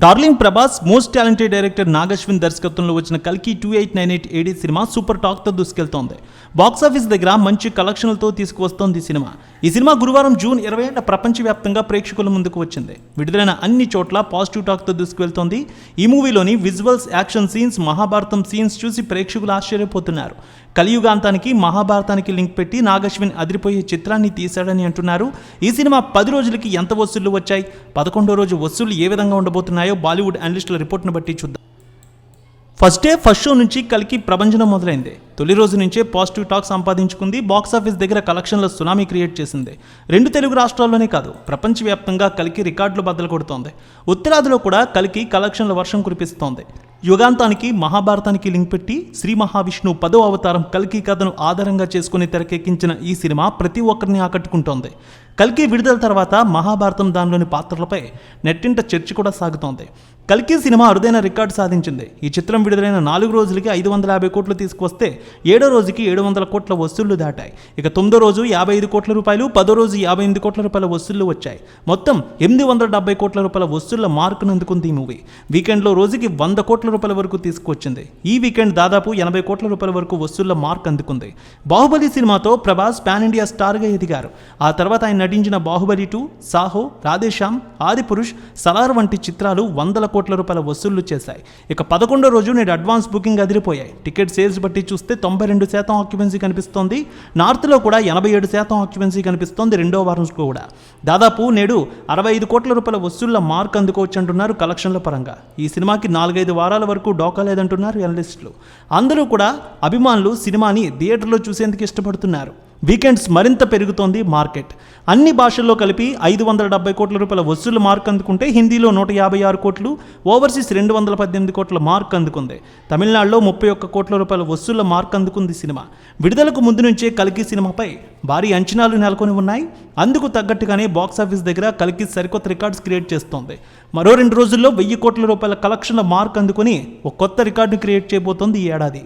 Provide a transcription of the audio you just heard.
Darling Prabhas most talented director Nag Ashwin దర్శకత్వంలో వచ్చిన కల్కి 2898 ఏడీ సినిమా సూపర్ టాక్తో దూసుకెళ్తోంది. బాక్సాఫీస్ దగ్గర మంచి కలెక్షన్లతో తీసుకువస్తోంది ఈ సినిమా గురువారం జూన్ 20 ప్రపంచవ్యాప్తంగా ప్రేక్షకుల ముందుకు వచ్చింది. విడుదలైన అన్ని చోట్ల పాజిటివ్ టాక్తో దూసుకువెళ్తోంది. ఈ మూవీలోని visuals, action scenes, Mahabharatam scenes చూసి ప్రేక్షకులు ఆశ్చర్యపోతున్నారు. కలియుగాంతానికి మహాభారతానికి లింక్ పెట్టి నాగశ్విన్ అదిరిపోయే చిత్రాన్ని తీశాడని అంటున్నారు. ఈ సినిమా 10 రోజులకి ఎంత వసూళ్లు వచ్చాయి, 11వ రోజు వసూళ్లు ఏ విధంగా ఉండబోతున్నాయో బాలీవుడ్ అనలిస్టుల రిపోర్ట్ను బట్టి చూద్దాం. ఫస్ట్ షో నుంచి కల్కి ప్రభంజనం మొదలైంది. తొలి రోజు నుంచే పాజిటివ్ టాక్ సంపాదించుకుంది. బాక్సాఫీస్ దగ్గర కలెక్షన్ల సునామీ క్రియేట్ చేసింది. 2 తెలుగు రాష్ట్రాల్లోనే కాదు, ప్రపంచవ్యాప్తంగా కల్కి రికార్డులు బద్దలు కొడుతోంది. ఉత్తరాదిలో కూడా కల్కి కలెక్షన్ల వర్షం కురిపిస్తోంది. యుగాంతానికి మహాభారతానికి లింక్ పెట్టి శ్రీ మహావిష్ణు 10వ అవతారం కల్కి కథను ఆధారంగా చేసుకుని తెరకెక్కించిన ఈ సినిమా ప్రతి ఒక్కరిని ఆకట్టుకుంటోంది. కల్కి విడుదల తర్వాత మహాభారతం దానిలోని పాత్రలపై నెట్టింట చర్చ కూడా సాగుతోంది. కల్కి సినిమా అరుదైన రికార్డు సాధించింది. ఈ చిత్రం విడుదలైన 4 రోజులకి 550 కోట్లు తీసుకువస్తే 7వ రోజుకి 700 కోట్ల వసూళ్లు దాటాయి. ఇక 9వ రోజు 55 కోట్ల రూపాయలు, 10వ రోజు 58 కోట్ల రూపాయల వసూళ్లు వచ్చాయి. మొత్తం 870 కోట్ల రూపాయల వసూళ్ల మార్కును అందుకుంది ఈ మూవీ. వీకెండ్లో రోజుకి 100 కోట్ల రూపాయల వరకు తీసుకువచ్చింది. ఈ వీకెండ్ దాదాపు 80 కోట్ల రూపాయల వరకు వసూళ్ల మార్క్ అందుకుంది. బాహుబలి సినిమాతో ప్రభాస్ పాన్ ఇండియా స్టార్గా ఎదిగారు. ఆ తర్వాత ఆయన నటించిన బాహుబలి 2, సాహో, రాధేశ్యామ్, ఆదిపురుష్, సలార్ వంటి చిత్రాలు 100 కోట్ల రూపాయల వసూళ్లు చేశాయి. ఇక 11వ రోజు నేడు అడ్వాన్స్ బుకింగ్ అదిరిపోయాయి. టికెట్ సేల్స్ బట్టి చూస్తే 92% ఆక్యుపెన్సీ కనిపిస్తోంది. నార్త్లో కూడా 87% ఆక్యుపెన్సీ కనిపిస్తోంది. 2వ వారం కూడా దాదాపు నేడు 65 కోట్ల రూపాయల వసూళ్ల మార్క్ అందుకోవచ్చు అంటున్నారు కలెక్షన్ల పరంగా. ఈ సినిమాకి 4-5 వారాల వరకు డోకా లేదంటున్నారు అనలిస్టులు. అందరూ కూడా అభిమానులు సినిమాని థియేటర్లో చూసేందుకు ఇష్టపడుతున్నారు. వీకెండ్స్ మరింత పెరుగుతోంది మార్కెట్. అన్ని భాషల్లో కలిపి 570 కోట్ల రూపాయల వసూళ్ల మార్క్ అందుకుంటే హిందీలో 156 కోట్లు, ఓవర్సీస్ 218 కోట్ల మార్క్ అందుకుంది. తమిళనాడులో 31 కోట్ల రూపాయల వసూళ్ల మార్క్ అందుకుంది సినిమా. విడుదలకు ముందు నుంచే కల్కి సినిమాపై భారీ అంచనాలు నెలకొని ఉన్నాయి. అందుకు తగ్గట్టుగానే బాక్సాఫీస్ దగ్గర కల్కి సరికొత్త రికార్డ్స్ క్రియేట్ చేస్తోంది. మరో 2 రోజుల్లో 1000 కోట్ల రూపాయల కలెక్షన్ల మార్క్ అందుకుని ఒక కొత్త రికార్డును క్రియేట్ చేయబోతోంది ఈ ఏడాది.